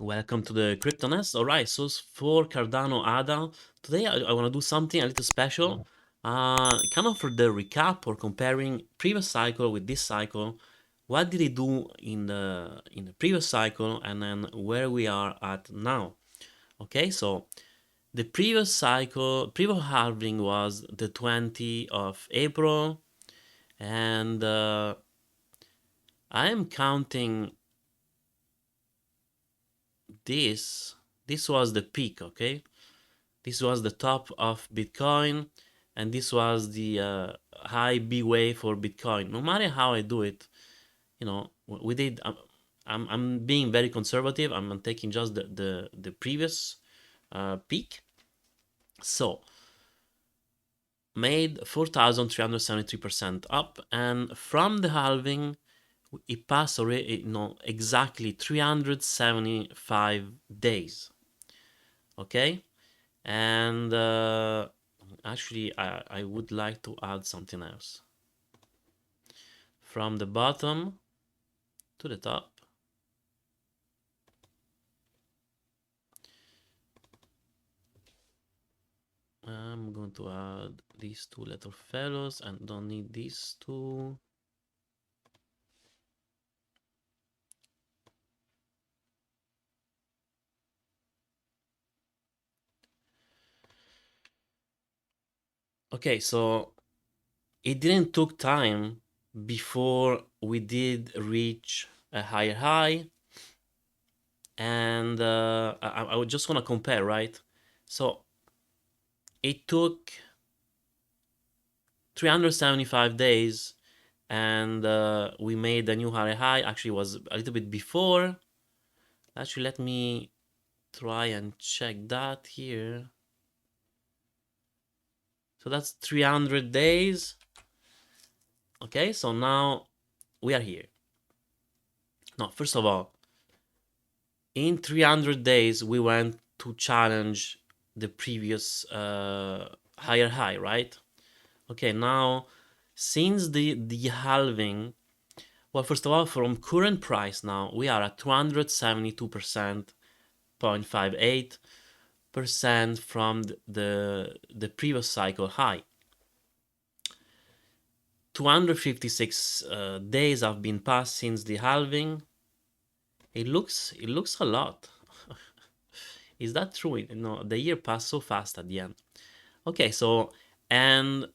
Welcome to the CryptoNest. Alright, so for Cardano ADA, today I want to do something a little special. Kind of for the recap or comparing previous cycle with this cycle. What did it do in the previous cycle and then where we are at now. Okay, so the previous cycle, previous halving was the 20th of April, and I am counting this. This was the peak, okay? This was the top of Bitcoin, and this was the high B wave for Bitcoin. No matter how I do it, we did. I'm being very conservative. I'm taking just the previous peak. So made 4,373% up, and from the halving, it passed already, exactly 375 days. Okay, and actually I would like to add something else. From the bottom to the top, I'm going to add these two little fellows and don't need these two. Okay, so it didn't took time before we did reach a higher high, and I would just want to compare, right? So it took 375 days, and we made a new higher high. Actually, it was a little bit before. Actually, let me try and check that here. So that's 300 days. Okay, so now we are here. Now, first of all, in 300 days, we went to challenge the previous higher high, right? Okay, now since the halving, well, first of all, from current price now, we are at 272%, 0.58% from the previous cycle high. 256 days have been passed since the halving. It looks a lot. Is that true? The year passed so fast at the end. Okay, so and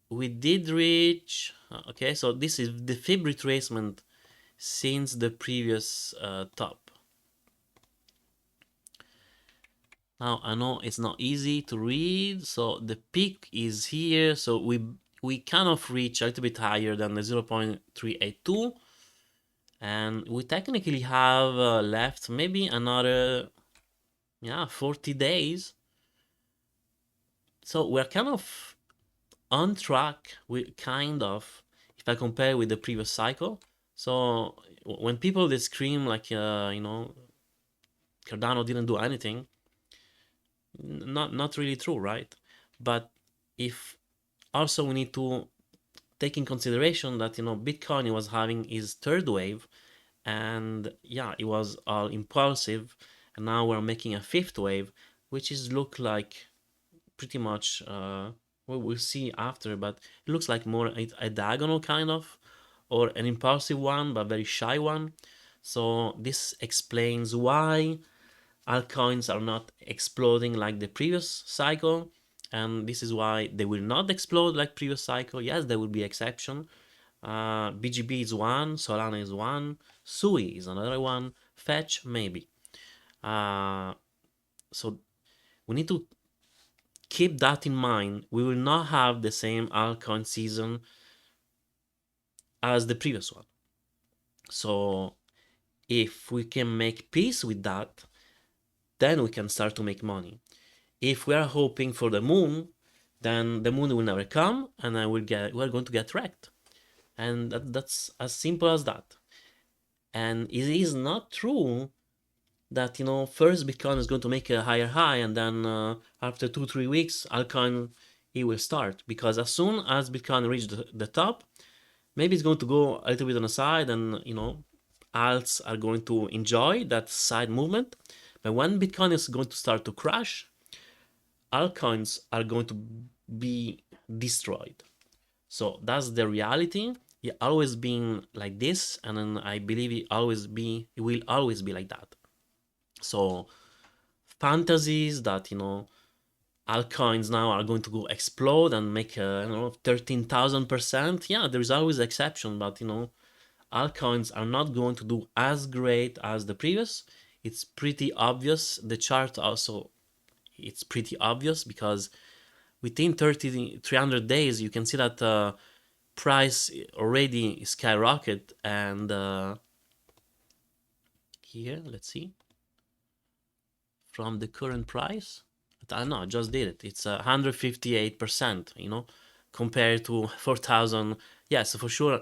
we did reach. Okay, so this is the fib retracement since the previous top. Now I know it's not easy to read, so the peak is here. So we kind of reach a little bit higher than the 0.382, and we technically have left maybe another 40 days. So we're kind of on track. We kind of, if I compare with the previous cycle. So when people they scream like Cardano didn't do anything, not really true, right? But if also we need to take in consideration that Bitcoin was having his third wave, and it was all impulsive, and now we're making a fifth wave, which is look like pretty much we'll see after, but it looks like more a diagonal kind of, or an impulsive one but very shy one. So this explains why altcoins are not exploding like the previous cycle, and this is why they will not explode like previous cycle. Yes, there will be exception. BGB is one, Solana is one, Sui is another one, Fetch maybe. So we need to keep that in mind. We will not have the same altcoin season as the previous one. So if we can make peace with that, then we can start to make money. If we are hoping for the moon, then the moon will never come, and then we're going to get wrecked. And that's as simple as that. And it is not true that first Bitcoin is going to make a higher high, and then after 2-3 weeks altcoin it will start, because as soon as Bitcoin reaches the top, maybe it's going to go a little bit on the side, and alts are going to enjoy that side movement. But when Bitcoin is going to start to crash, altcoins are going to be destroyed. So that's the reality. It always been like this, and then I believe it will always be like that. So fantasies that altcoins now are going to go explode and make 13,000%. Yeah, there's always exception, but altcoins are not going to do as great as the previous. It's pretty obvious. The chart also, it's pretty obvious because within 300 days you can see that price already skyrocketed, and here let's see from the current price. I know I just did it. It's 158%, compared to 4,000. Yes, for sure.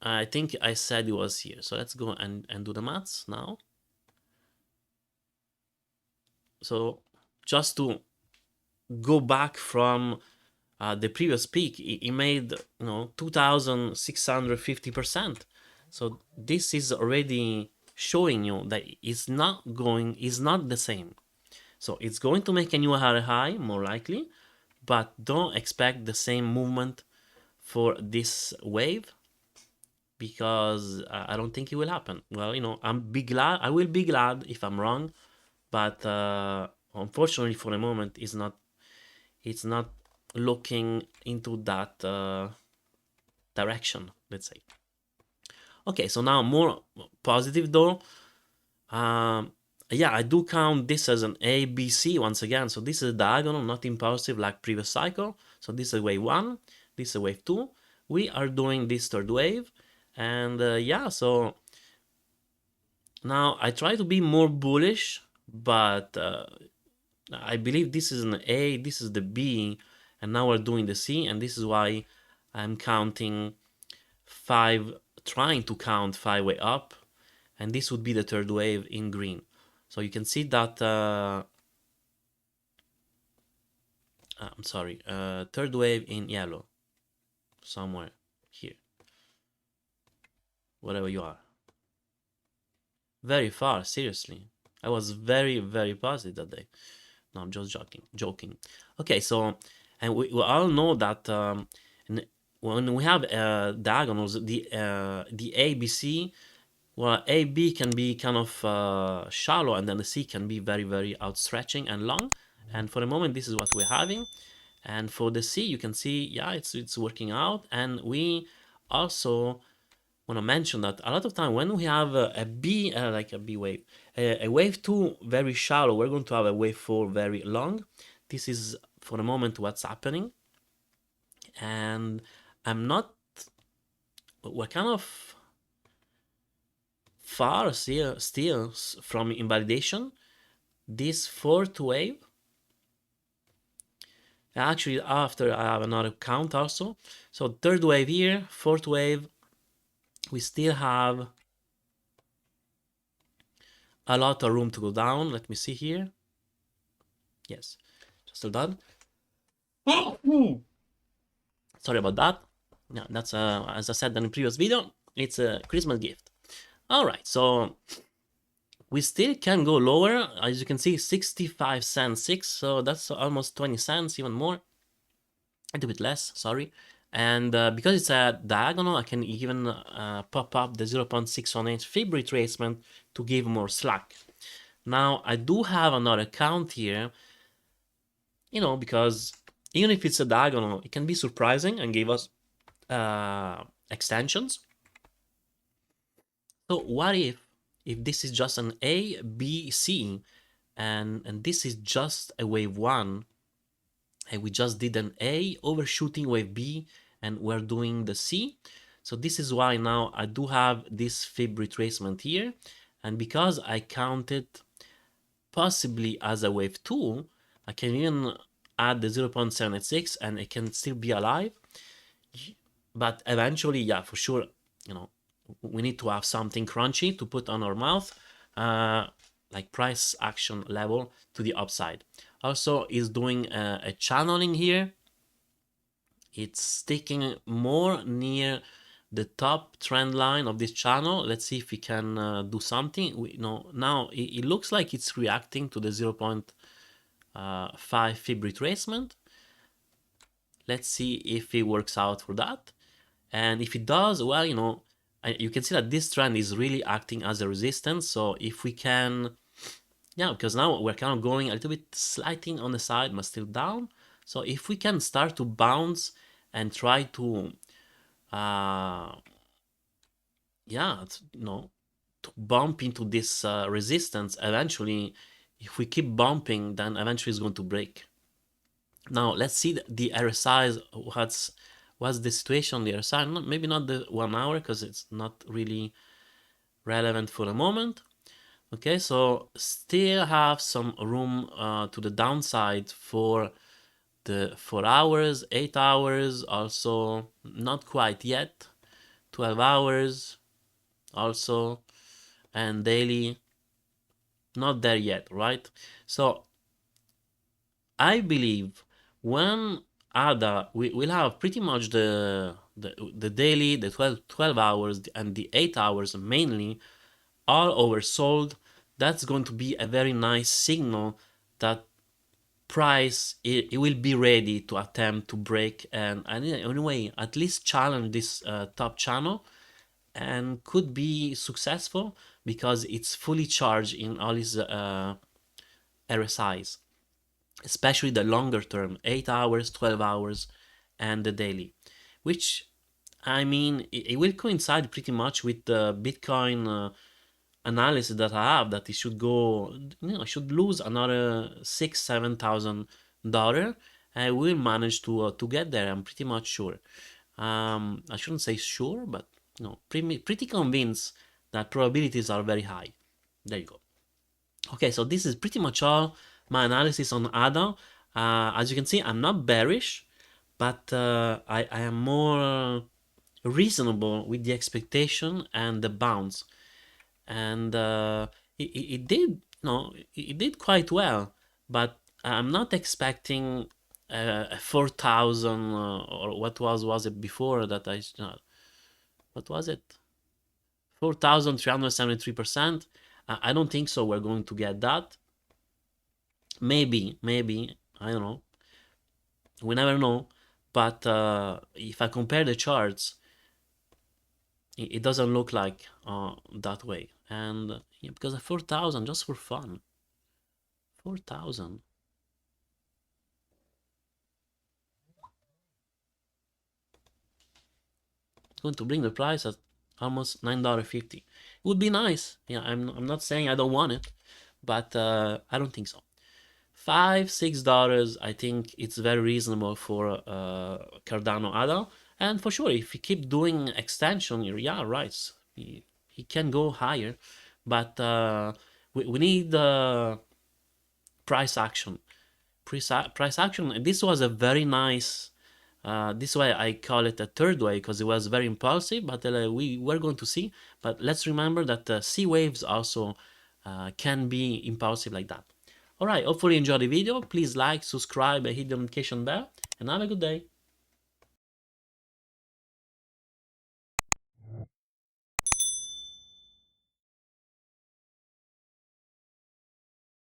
I think I said it was here. So let's go and do the maths now. So just to go back from the previous peak, it made 2,650%. So this is already showing you that it's not the same. So it's going to make a new high more likely, but don't expect the same movement for this wave, because I don't think it will happen. Well, I will be glad if I'm wrong, but unfortunately for the moment it's not looking into that direction, let's say. Okay, so now more positive though. Yeah, I do count this as an A, B, C once again. So this is a diagonal, not impulsive like previous cycle. So this is wave 1, this is wave 2. We are doing this third wave. And yeah, so now I try to be more bullish, but I believe this is an A, this is the B, and now we're doing the C, and this is why I'm counting 5, trying to count 5 way up, and this would be the third wave in green. So you can see that, I'm sorry, third wave in yellow, somewhere here, wherever you are. Very far, seriously. I was very, very positive that day. No, I'm just joking. Okay, so, and we all know that when we have diagonals, the ABC, well, AB can be kind of shallow, and then the C can be very, very outstretching and long. And for the moment, this is what we're having. And for the C, you can see, yeah, it's working out. And we also want to mention that a lot of time when we have a B, like a B wave, a wave 2 very shallow, we're going to have a wave 4 very long. This is for the moment what's happening. And we're kind of far still from invalidation. This fourth wave, actually after I have another count also. So third wave here, fourth wave, we still have a lot of room to go down. Let me see here. Yes, just done. Sorry about that. Yeah, that's as I said in the previous video, it's a Christmas gift. All right, so we still can go lower. As you can see, 65 cents 6, so that's almost 20 cents, even more, a little bit less, sorry. And because it's a diagonal, I can even pop up the 0.618 fib retracement to give more slack. Now I do have another count here, because even if it's a diagonal, it can be surprising and give us extensions. So what if this is just an A, B, C, and this is just a wave 1, and we just did an A overshooting wave B, and we're doing the C. So this is why now I do have this fib retracement here, and because I counted possibly as a wave 2, I can even add the 0.76 and it can still be alive. But eventually, yeah, for sure, we need to have something crunchy to put on our mouth, like price action level to the upside. Also is doing a channeling here. It's sticking more near the top trend line of this channel. Let's see if we can do something. We know now it looks like it's reacting to the 0.5 fib retracement. Let's see if it works out for that. And if it does, well, you can see that this trend is really acting as a resistance. So if we can, yeah, because now we're kind of going a little bit sliding on the side, but still down. So if we can start to bounce and try to, yeah, to bump into this resistance, eventually, if we keep bumping, then eventually it's going to break. Now let's see the RSIs. What's the situation on the RSI? Maybe not the 1 hour, because it's not really relevant for the moment. Okay, so still have some room to the downside for the 4 hours, 8 hours, also not quite yet, 12 hours also, and daily, not there yet, right? So I believe when ADA, we'll have pretty much the daily, the 12 hours, and the 8 hours mainly, all oversold. That's going to be a very nice signal that price it will be ready to attempt to break and anyway at least challenge this top channel, and could be successful because it's fully charged in all its RSIs, especially the longer term, 8 hours, 12 hours, and the daily, which I mean it will coincide pretty much with the Bitcoin analysis that I have, that it should go, should lose another $6,000-7,000. I will manage to get there. I'm pretty much sure. I shouldn't say sure, but pretty convinced that probabilities are very high. There you go. Okay, so this is pretty much all my analysis on ADA. As you can see, I'm not bearish, but I am more reasonable with the expectation and the bounce, and it did, it did quite well, but I'm not expecting a 4,000 or what was it before that what was it, 4,373%. I don't think so we're going to get that. Maybe, I don't know, we never know. But if I compare the charts, it doesn't look like that way. And yeah, because of 4,000 just for fun, 4,000, going to bring the price at almost $9.50. It would be nice. Yeah, I'm not saying I don't want it, but I don't think so. $5-6, I think it's very reasonable for Cardano ADA. And for sure, if you keep doing extension, yeah, right, he can go higher, but we need price action. Price action. This was a very nice. This is why I call it a third wave, because it was very impulsive. But we were going to see. But let's remember that C waves also can be impulsive like that. Alright, hopefully you enjoyed the video. Please like, subscribe, and hit the notification bell. And have a good day.